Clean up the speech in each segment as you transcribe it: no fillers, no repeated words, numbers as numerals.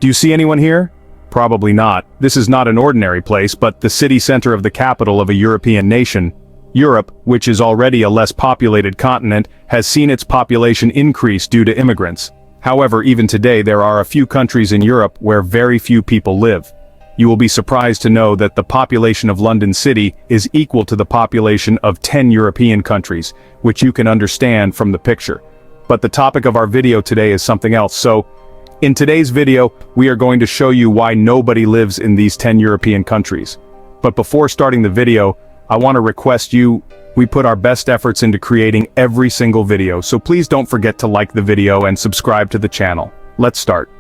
Do you see anyone here? Probably not. This is not an ordinary place, but the city center of the capital of a European nation. Europe, which is already a less populated continent, has seen its population increase due to immigrants. However, even today there are a few countries in Europe where very few people live. You will be surprised to know that the population of London City is equal to the population of 10 European countries, which you can understand from the picture. But the topic of our video today is something else, so in today's video, we are going to show you why nobody lives in these 10 European countries. But before starting the video, I want to request we put our best efforts into creating every single video, so please don't forget to like the video and subscribe to the channel. Let's start.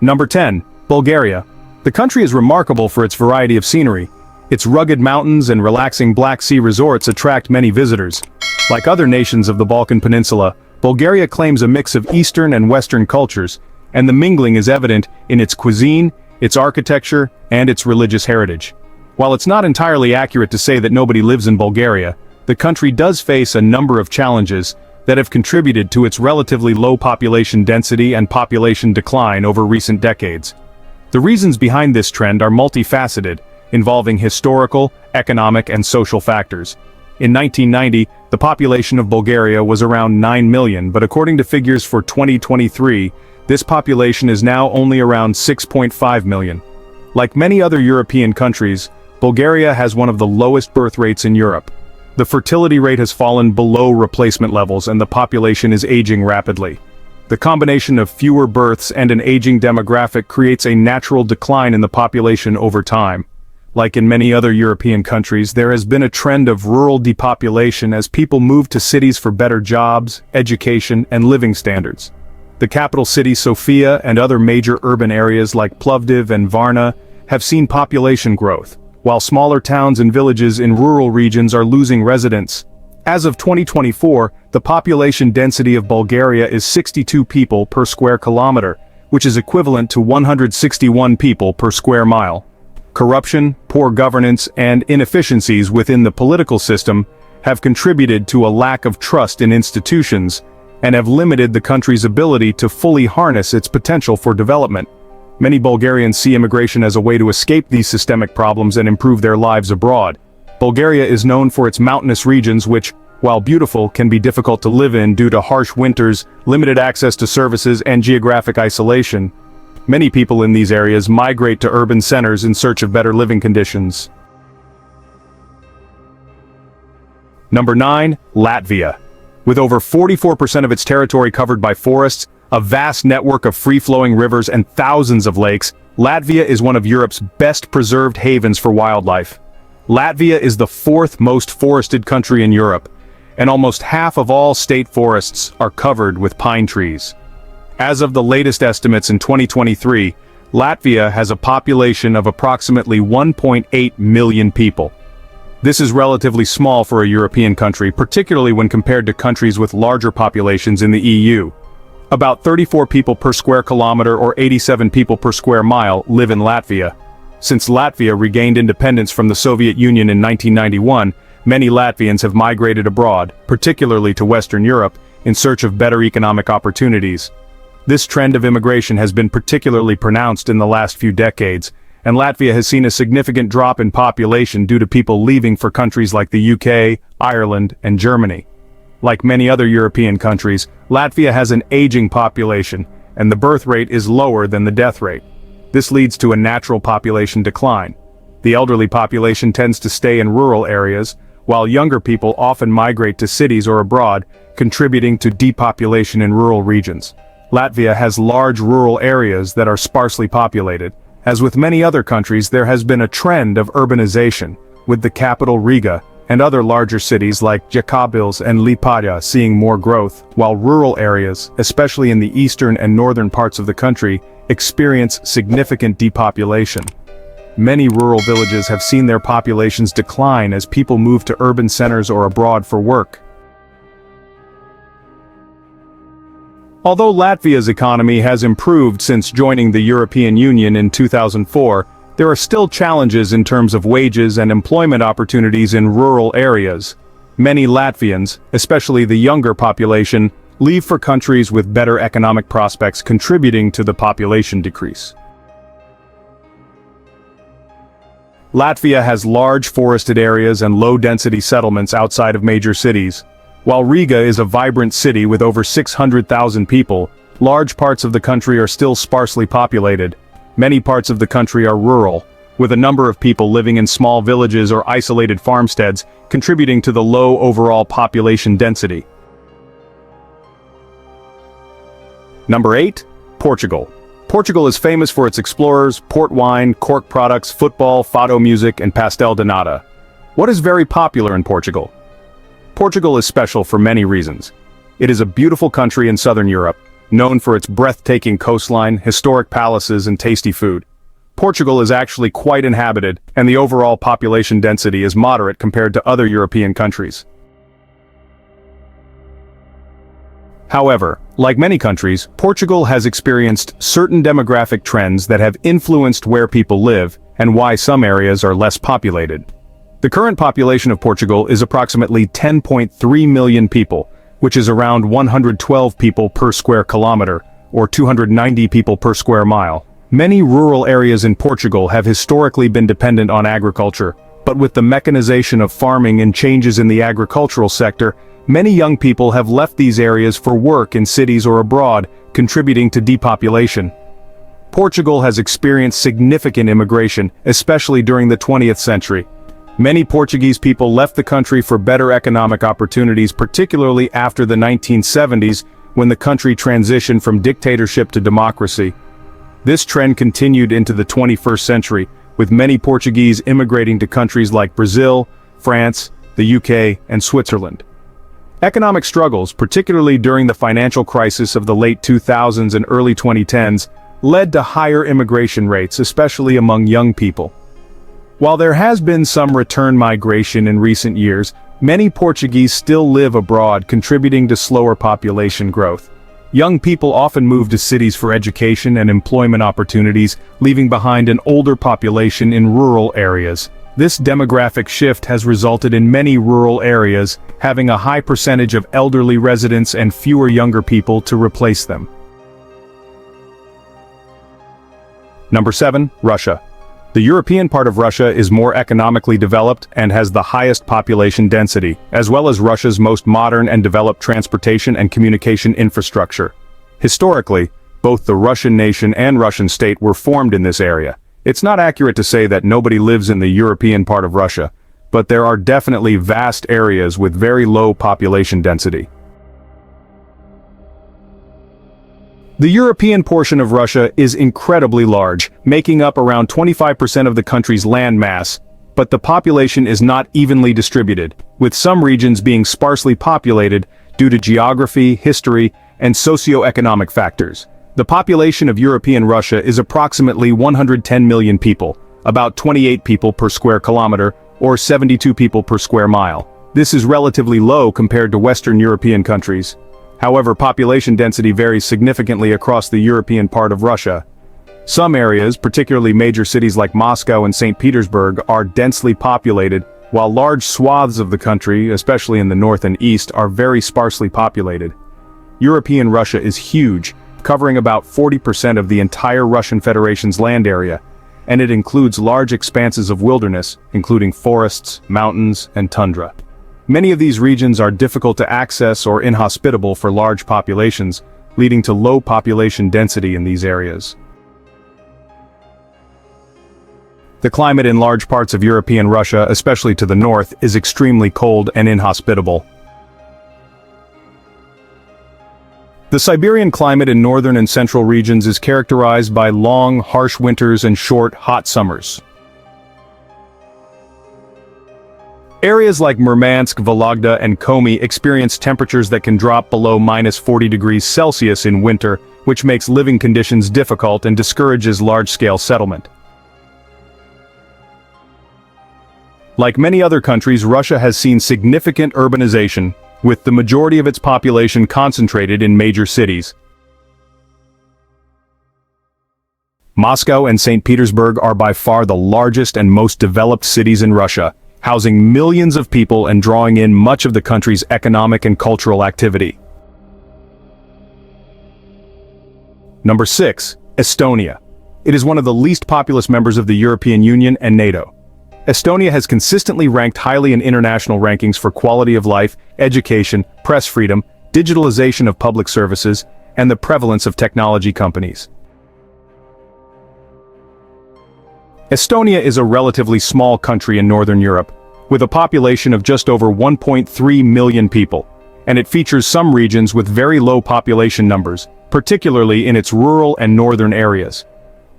Number 10. Bulgaria. The country is remarkable for its variety of scenery. Its rugged mountains and relaxing Black Sea resorts attract many visitors. Like other nations of the Balkan Peninsula, Bulgaria claims a mix of Eastern and Western cultures, and the mingling is evident in its cuisine, its architecture, and its religious heritage. While it's not entirely accurate to say that nobody lives in Bulgaria, the country does face a number of challenges that have contributed to its relatively low population density and population decline over recent decades. The reasons behind this trend are multifaceted, involving historical, economic, and social factors. In 1990, the population of Bulgaria was around 9 million, but according to figures for 2023, this population is now only around 6.5 million. Like many other European countries, Bulgaria has one of the lowest birth rates in Europe. The fertility rate has fallen below replacement levels and the population is aging rapidly. The combination of fewer births and an aging demographic creates a natural decline in the population over time. Like in many other European countries, there has been a trend of rural depopulation as people move to cities for better jobs, education, and living standards. The capital city Sofia and other major urban areas like Plovdiv and Varna have seen population growth, while smaller towns and villages in rural regions are losing residents. As of 2024, the population density of Bulgaria is 62 people per square kilometer, which is equivalent to 161 people per square mile. Corruption, poor governance, and inefficiencies within the political system have contributed to a lack of trust in institutions and have limited the country's ability to fully harness its potential for development. Many Bulgarians see immigration as a way to escape these systemic problems and improve their lives abroad. Bulgaria is known for its mountainous regions which, while beautiful, can be difficult to live in due to harsh winters, limited access to services, and geographic isolation. Many people in these areas migrate to urban centers in search of better living conditions. Number 9. Latvia. With over 44% of its territory covered by forests, a vast network of free-flowing rivers and thousands of lakes, Latvia is one of Europe's best-preserved havens for wildlife. Latvia is the fourth most forested country in Europe, and almost half of all state forests are covered with pine trees. As of the latest estimates in 2023, Latvia has a population of approximately 1.8 million people. This is relatively small for a European country, particularly when compared to countries with larger populations in the EU. About 34 people per square kilometer or 87 people per square mile live in Latvia. Since Latvia regained independence from the Soviet Union in 1991, many Latvians have migrated abroad, particularly to Western Europe, in search of better economic opportunities. This trend of immigration has been particularly pronounced in the last few decades, and Latvia has seen a significant drop in population due to people leaving for countries like the UK, Ireland, and Germany. Like many other European countries, Latvia has an aging population, and the birth rate is lower than the death rate. This leads to a natural population decline. The elderly population tends to stay in rural areas, while younger people often migrate to cities or abroad, contributing to depopulation in rural regions. Latvia has large rural areas that are sparsely populated. As with many other countries, there has been a trend of urbanization, with the capital Riga and other larger cities like Jēkabpils and Liepāja seeing more growth, while rural areas, especially in the eastern and northern parts of the country, experience significant depopulation. Many rural villages have seen their populations decline as people move to urban centers or abroad for work. Although Latvia's economy has improved since joining the European Union in 2004, there are still challenges in terms of wages and employment opportunities in rural areas. Many Latvians, especially the younger population, leave for countries with better economic prospects, contributing to the population decrease. Latvia has large forested areas and low-density settlements outside of major cities. While Riga is a vibrant city with over 600,000 people, large parts of the country are still sparsely populated. Many parts of the country are rural, with a number of people living in small villages or isolated farmsteads, contributing to the low overall population density. Number 8. Portugal. Portugal is famous for its explorers, port wine, cork products, football, fado music, and pastel de nata. What is very popular in Portugal? Portugal is special for many reasons. It is a beautiful country in southern Europe, known for its breathtaking coastline, historic palaces, and tasty food. Portugal is actually quite inhabited, and the overall population density is moderate compared to other European countries. However, like many countries, Portugal has experienced certain demographic trends that have influenced where people live and why some areas are less populated. The current population of Portugal is approximately 10.3 million people, which is around 112 people per square kilometer, or 290 people per square mile. Many rural areas in Portugal have historically been dependent on agriculture, but with the mechanization of farming and changes in the agricultural sector, many young people have left these areas for work in cities or abroad, contributing to depopulation. Portugal has experienced significant immigration, especially during the 20th century. Many Portuguese people left the country for better economic opportunities, particularly after the 1970s, when the country transitioned from dictatorship to democracy. This trend continued into the 21st century, with many Portuguese immigrating to countries like Brazil, France, the UK, and Switzerland. Economic struggles, particularly during the financial crisis of the late 2000s and early 2010s, led to higher immigration rates, especially among young people. While there has been some return migration in recent years, many Portuguese still live abroad, contributing to slower population growth. Young people often move to cities for education and employment opportunities, leaving behind an older population in rural areas. This demographic shift has resulted in many rural areas having a high percentage of elderly residents and fewer younger people to replace them. Number 7. Russia. The European part of Russia is more economically developed and has the highest population density, as well as Russia's most modern and developed transportation and communication infrastructure. Historically, both the Russian nation and Russian state were formed in this area. It's not accurate to say that nobody lives in the European part of Russia, but there are definitely vast areas with very low population density. The European portion of Russia is incredibly large, making up around 25% of the country's land mass, but the population is not evenly distributed, with some regions being sparsely populated due to geography, history, and socio-economic factors. The population of European Russia is approximately 110 million people, about 28 people per square kilometer, or 72 people per square mile. This is relatively low compared to Western European countries. However, population density varies significantly across the European part of Russia. Some areas, particularly major cities like Moscow and St. Petersburg, are densely populated, while large swaths of the country, especially in the north and east, are very sparsely populated. European Russia is huge, covering about 40% of the entire Russian Federation's land area, and it includes large expanses of wilderness, including forests, mountains, and tundra. Many of these regions are difficult to access or inhospitable for large populations, leading to low population density in these areas. The climate in large parts of European Russia, especially to the north, is extremely cold and inhospitable. The Siberian climate in northern and central regions is characterized by long, harsh winters and short, hot summers. Areas like Murmansk, Vologda, and Komi experience temperatures that can drop below -40 degrees Celsius in winter, which makes living conditions difficult and discourages large-scale settlement. Like many other countries, Russia has seen significant urbanization, with the majority of its population concentrated in major cities. Moscow and St. Petersburg are by far the largest and most developed cities in Russia, housing millions of people and drawing in much of the country's economic and cultural activity. Number 6. Estonia. It is one of the least populous members of the European Union and NATO. Estonia has consistently ranked highly in international rankings for quality of life, education, press freedom, digitalization of public services, and the prevalence of technology companies. Estonia is a relatively small country in Northern Europe, with a population of just over 1.3 million people, and it features some regions with very low population numbers, particularly in its rural and northern areas.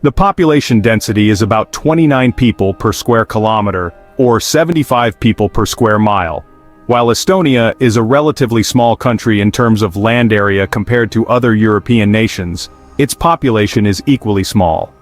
The population density is about 29 people per square kilometer, or 75 people per square mile. While Estonia is a relatively small country in terms of land area compared to other European nations, its population is equally small.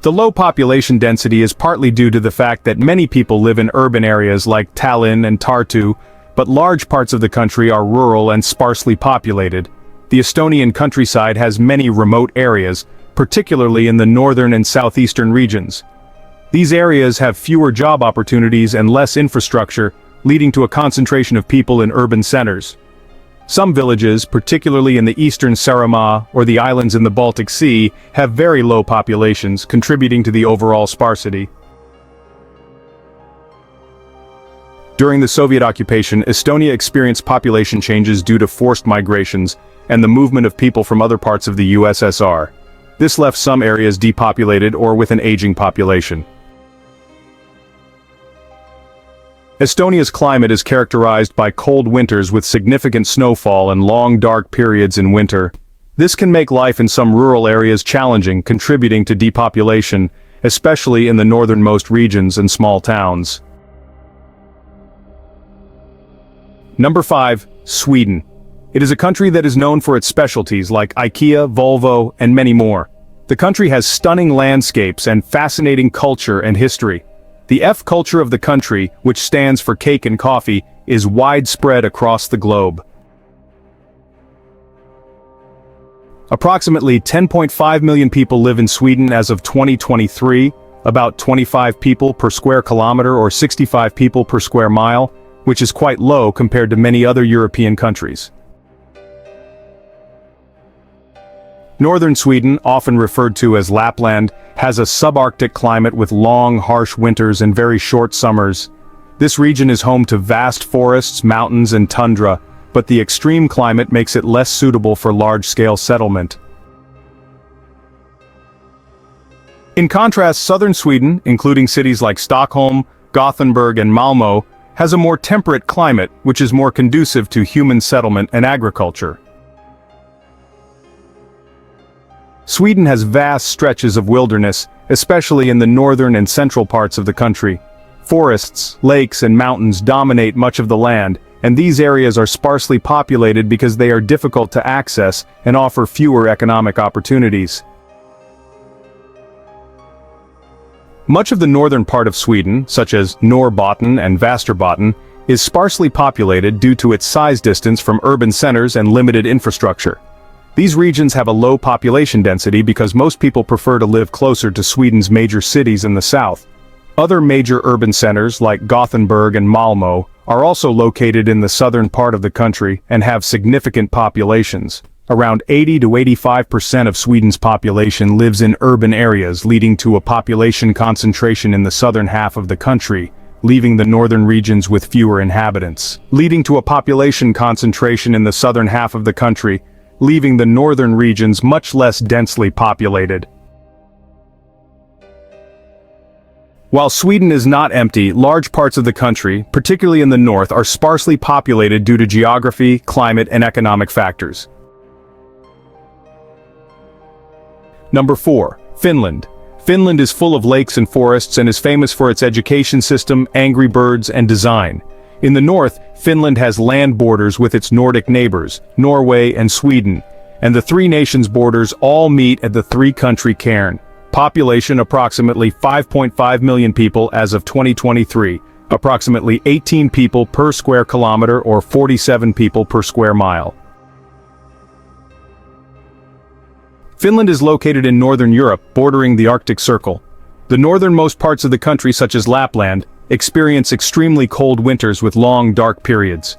The low population density is partly due to the fact that many people live in urban areas like Tallinn and Tartu, but large parts of the country are rural and sparsely populated. The Estonian countryside has many remote areas, particularly in the northern and southeastern regions. These areas have fewer job opportunities and less infrastructure, leading to a concentration of people in urban centers. Some villages, particularly in the eastern Saaremaa or the islands in the Baltic Sea, have very low populations, contributing to the overall sparsity. During the Soviet occupation, Estonia experienced population changes due to forced migrations and the movement of people from other parts of the USSR. This left some areas depopulated or with an aging population. Estonia's climate is characterized by cold winters with significant snowfall and long dark periods in winter. This can make life in some rural areas challenging, contributing to depopulation, especially in the northernmost regions and small towns. Number 5. Sweden. It is a country that is known for its specialties like IKEA, Volvo, and many more. The country has stunning landscapes and fascinating culture and history. The F culture of the country, which stands for cake and coffee, is widespread across the globe. Approximately 10.5 million people live in Sweden as of 2023, about 25 people per square kilometer or 65 people per square mile, which is quite low compared to many other European countries. Northern Sweden, often referred to as Lapland, has a subarctic climate with long, harsh winters and very short summers. This region is home to vast forests, mountains, and tundra, but the extreme climate makes it less suitable for large-scale settlement. In contrast, southern Sweden, including cities like Stockholm, Gothenburg, and Malmö, has a more temperate climate, which is more conducive to human settlement and agriculture. Sweden has vast stretches of wilderness, especially in the northern and central parts of the country. Forests, lakes, and mountains dominate much of the land, and these areas are sparsely populated because they are difficult to access and offer fewer economic opportunities. Much of the northern part of Sweden, such as Norrbotten and Västerbotten, is sparsely populated due to its size distance from urban centers and limited infrastructure. These regions have a low population density because most people prefer to live closer to Sweden's major cities in the south. Other major urban centers like Gothenburg and Malmö are also located in the southern part of the country and have significant populations. Around 80 to 85% of Sweden's population lives in urban areas, leading to a population concentration in the southern half of the country, leaving the northern regions with fewer inhabitants. Leading to a population concentration in the southern half of the country, leaving the northern regions much less densely populated. While Sweden is not empty, large parts of the country, particularly in the north, are sparsely populated due to geography, climate, and economic factors. Number 4. Finland. Finland is full of lakes and forests and is famous for its education system, angry birds, and design. In the north, Finland has land borders with its Nordic neighbors, Norway and Sweden, and the three nations' borders all meet at the three-country cairn. Population approximately 5.5 million people as of 2023, approximately 18 people per square kilometer or 47 people per square mile. Finland is located in northern Europe, bordering the Arctic Circle. The northernmost parts of the country, such as Lapland, experience extremely cold winters with long, dark periods.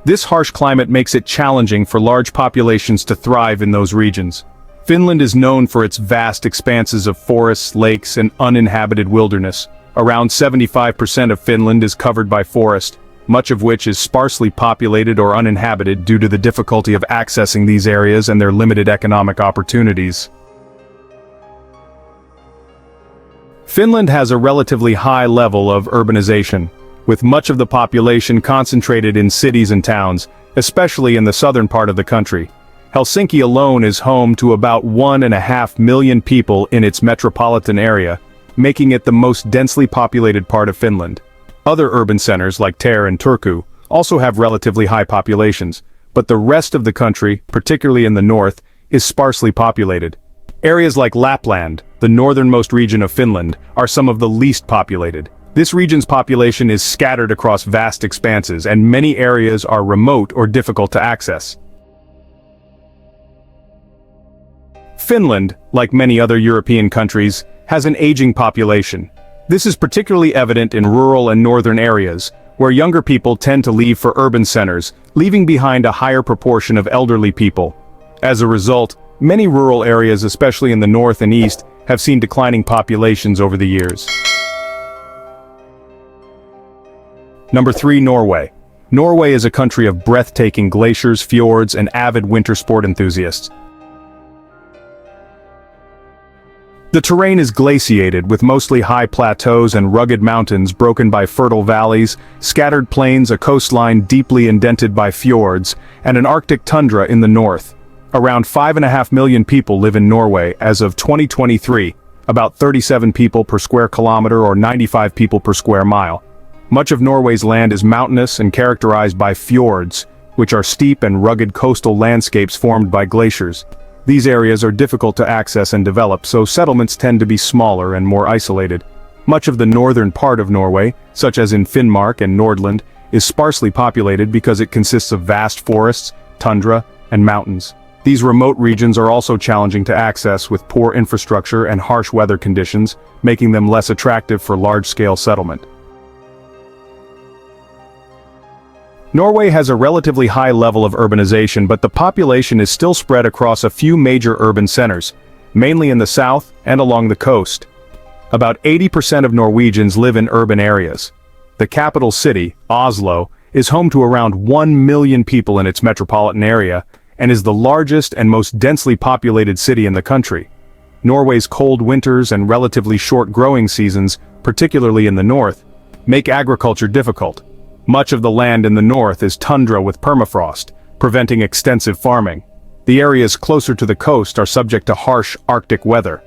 This harsh climate makes it challenging for large populations to thrive in those regions. Finland is known for its vast expanses of forests, lakes, and uninhabited wilderness. Around 75% of Finland is covered by forest, much of which is sparsely populated or uninhabited due to the difficulty of accessing these areas and their limited economic opportunities. Finland has a relatively high level of urbanization, with much of the population concentrated in cities and towns, especially in the southern part of the country. Helsinki alone is home to about 1.5 million people in its metropolitan area, making it the most densely populated part of Finland. Other urban centers like Tampere and Turku also have relatively high populations, but the rest of the country, particularly in the north, is sparsely populated. Areas like Lapland, the northernmost region of Finland, are some of the least populated. This region's population is scattered across vast expanses, and many areas are remote or difficult to access. Finland, like many other European countries, has an aging population. This is particularly evident in rural and northern areas, where younger people tend to leave for urban centers, leaving behind a higher proportion of elderly people. As a result, many rural areas, especially in the north and east, have seen declining populations over the years. Number 3. Norway. Norway is a country of breathtaking glaciers, fjords, and avid winter sport enthusiasts. The terrain is glaciated, with mostly high plateaus and rugged mountains broken by fertile valleys, scattered plains, a coastline deeply indented by fjords, and an Arctic tundra in the north. Around 5.5 million people live in Norway as of 2023, about 37 people per square kilometer or 95 people per square mile. Much of Norway's land is mountainous and characterized by fjords, which are steep and rugged coastal landscapes formed by glaciers. These areas are difficult to access and develop, so settlements tend to be smaller and more isolated. Much of the northern part of Norway, such as in Finnmark and Nordland, is sparsely populated because it consists of vast forests, tundra, and mountains. These remote regions are also challenging to access with poor infrastructure and harsh weather conditions, making them less attractive for large-scale settlement. Norway has a relatively high level of urbanization, but the population is still spread across a few major urban centers, mainly in the south and along the coast. About 80% of Norwegians live in urban areas. The capital city, Oslo, is home to around 1 million people in its metropolitan area, and is the largest and most densely populated city in the country. Norway's cold winters and relatively short growing seasons, particularly in the north, make agriculture difficult. Much of the land in the north is tundra with permafrost, preventing extensive farming. The areas closer to the coast are subject to harsh Arctic weather.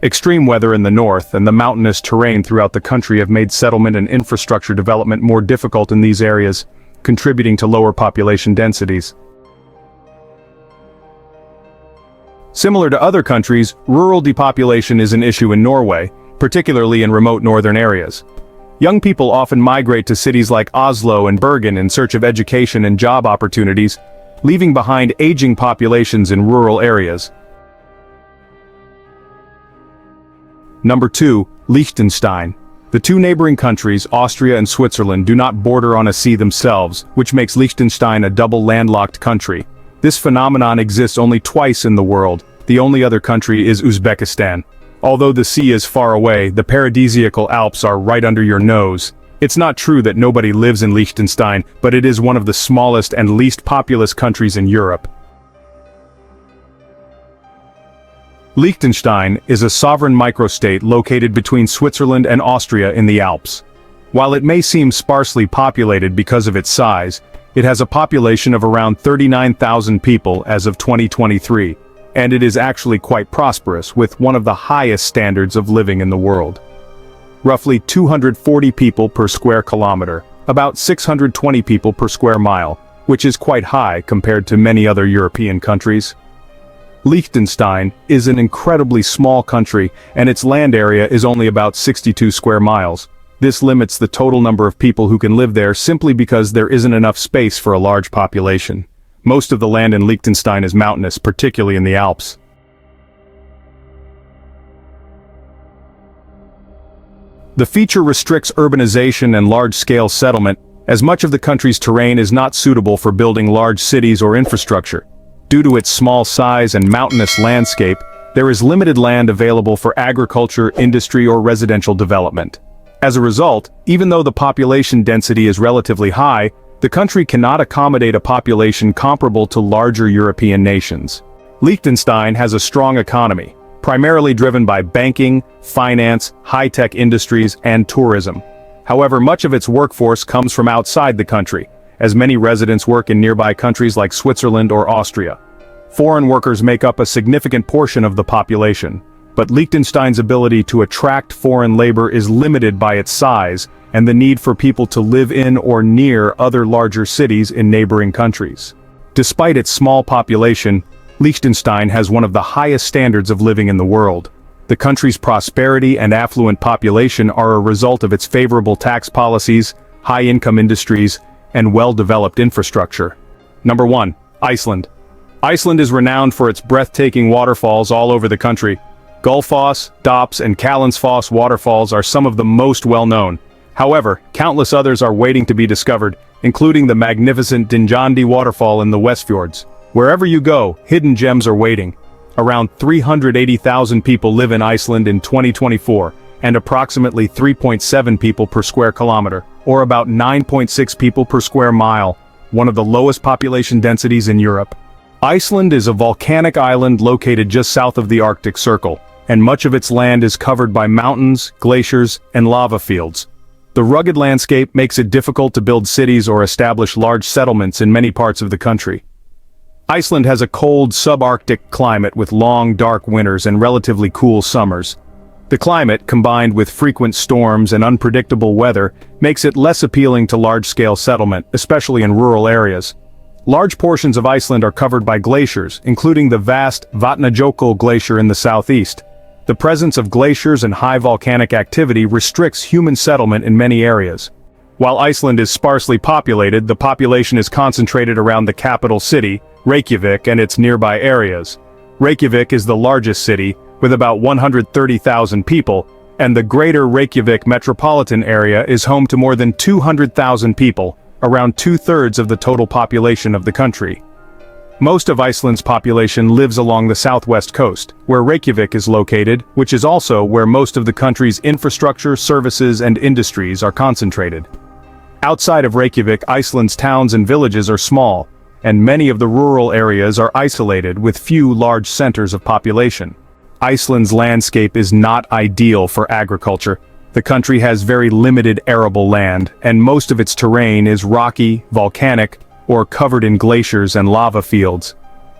Extreme weather in the north and the mountainous terrain throughout the country have made settlement and infrastructure development more difficult in these areas, contributing to lower population densities. Similar to other countries, rural depopulation is an issue in Norway, particularly in remote northern areas. Young people often migrate to cities like Oslo and Bergen in search of education and job opportunities, leaving behind aging populations in rural areas. Number 2. Liechtenstein. The two neighboring countries, Austria and Switzerland, do not border on a sea themselves, which makes Liechtenstein a double landlocked country. This phenomenon exists only twice in the world. The only other country is Uzbekistan. Although the sea is far away, the paradisiacal Alps are right under your nose. It's not true that nobody lives in Liechtenstein, but it is one of the smallest and least populous countries in Europe. Liechtenstein is a sovereign microstate located between Switzerland and Austria in the Alps. While it may seem sparsely populated because of its size, it has a population of around 39,000 people as of 2023. And it is actually quite prosperous, with one of the highest standards of living in the world. Roughly 240 people per square kilometer, about 620 people per square mile, which is quite high compared to many other European countries. Liechtenstein is an incredibly small country, and its land area is only about 62 square miles. This limits the total number of people who can live there simply because there isn't enough space for a large population. Most of the land in Liechtenstein is mountainous, particularly in the Alps. The feature restricts urbanization and large-scale settlement, as much of the country's terrain is not suitable for building large cities or infrastructure. Due to its small size and mountainous landscape, there is limited land available for agriculture, industry, or residential development. As a result, even though the population density is relatively high, the country cannot accommodate a population comparable to larger European nations. Liechtenstein has a strong economy, primarily driven by banking, finance, high-tech industries, and tourism. However, much of its workforce comes from outside the country, as many residents work in nearby countries like Switzerland or Austria. Foreign workers make up a significant portion of the population, but Liechtenstein's ability to attract foreign labor is limited by its size and the need for people to live in or near other larger cities in neighboring countries. Despite its small population, Liechtenstein has one of the highest standards of living in the world. The country's prosperity and affluent population are a result of its favorable tax policies, high-income industries, and well-developed infrastructure. Number 1. Iceland. Iceland is renowned for its breathtaking waterfalls all over the country. Gullfoss, Dops, and Kallinsfoss waterfalls are some of the most well-known. However, countless others are waiting to be discovered, including the magnificent Dinjandi waterfall in the Westfjords. Wherever you go, hidden gems are waiting. Around 380,000 people live in Iceland in 2024, and approximately 3.7 people per square kilometer, or about 9.6 people per square mile, one of the lowest population densities in Europe. Iceland is a volcanic island located just south of the Arctic Circle, and much of its land is covered by mountains, glaciers, and lava fields. The rugged landscape makes it difficult to build cities or establish large settlements in many parts of the country. Iceland has a cold subarctic climate with long, dark winters and relatively cool summers. The climate, combined with frequent storms and unpredictable weather, makes it less appealing to large-scale settlement, especially in rural areas. Large portions of Iceland are covered by glaciers, including the vast Vatnajökull glacier in the southeast. The presence of glaciers and high volcanic activity restricts human settlement in many areas. While Iceland is sparsely populated, the population is concentrated around the capital city, Reykjavik, and its nearby areas. Reykjavik is the largest city, with about 130,000 people, and the greater Reykjavik metropolitan area is home to more than 200,000 people, around two-thirds of the total population of the country. Most of Iceland's population lives along the southwest coast, where Reykjavik is located, which is also where most of the country's infrastructure, services, and industries are concentrated. Outside of Reykjavik, Iceland's towns and villages are small, and many of the rural areas are isolated with few large centers of population. Iceland's landscape is not ideal for agriculture. The country has very limited arable land, and most of its terrain is rocky, volcanic, or covered in glaciers and lava fields.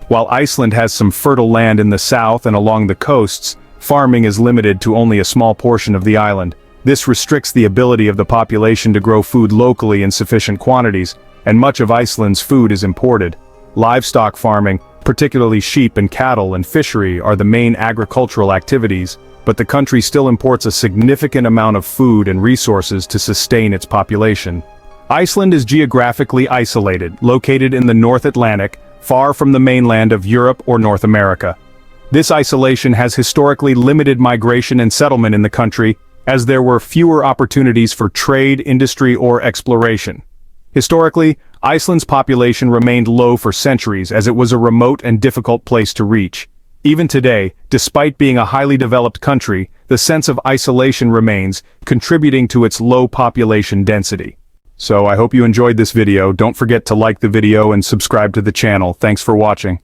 While Iceland has some fertile land in the south and along the coasts, farming is limited to only a small portion of the island. This restricts the ability of the population to grow food locally in sufficient quantities, and much of Iceland's food is imported. Livestock farming, particularly sheep and cattle, and fishery are the main agricultural activities, but the country still imports a significant amount of food and resources to sustain its population. Iceland is geographically isolated, located in the North Atlantic, far from the mainland of Europe or North America. This isolation has historically limited migration and settlement in the country, as there were fewer opportunities for trade, industry, or exploration. Historically, Iceland's population remained low for centuries as it was a remote and difficult place to reach. Even today, despite being a highly developed country, the sense of isolation remains, contributing to its low population density. So I hope you enjoyed this video. Don't forget to like the video and subscribe to the channel. Thanks for watching.